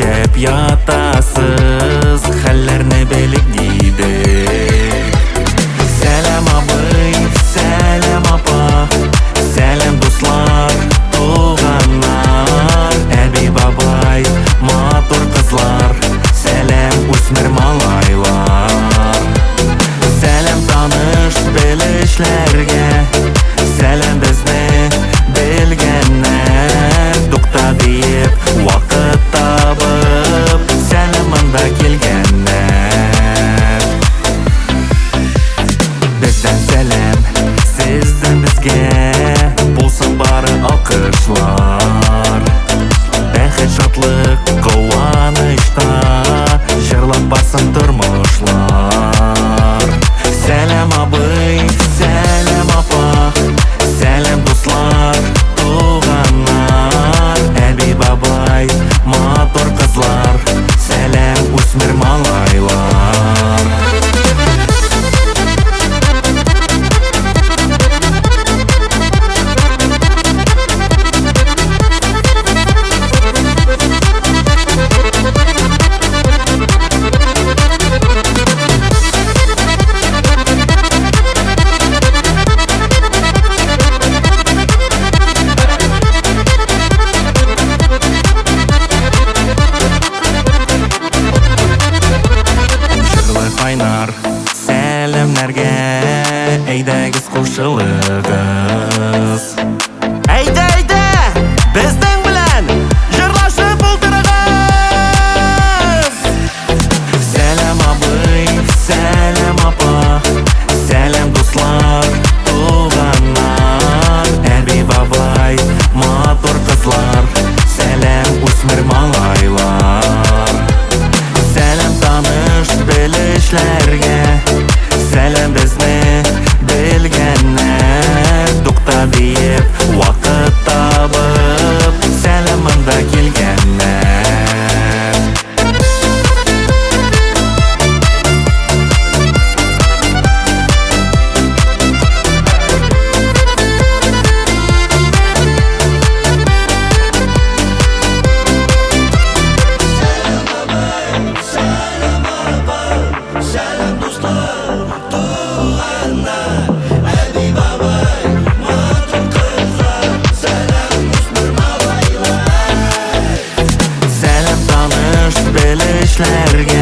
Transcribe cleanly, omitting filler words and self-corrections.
Яшәп ятасыз, хәлләрне белик дидек. Сәлам абый, сәлам апа, сәлам дуслар, туганнар, әби бабай, матур кызлар, сәлам үсмер малайлар. Сәлам таныш белешләргә, сәлам безне белгәннәр. Тукта диеп вакыт табып, сәламында килгәннәр. Бездән сәлам, сездән безгә, булсын бары алкышлар. Бәхет, шатлык, куанычта, җырлап барсын тормышлар. Сәлам абый, сәлам апа, сәлам дуслар, туганнар, әби бабай, матур кызлар, сәлам үсмер малайлар. Сәлемнәргә әйдәгез кушылыгыз. Әйдә, безнең белән җырлашып ултырыгыз. Сәлам абый, сәлам апа, сәлам дуслар, туганнар, әби бабай, матур кызлар, сәлам үсмер малайлар. Сәлам таныш белешләргә, сәлам безне белгәннәр. Тукта диеп вакыт табып, сәламында килгәннәр. Белешләргә,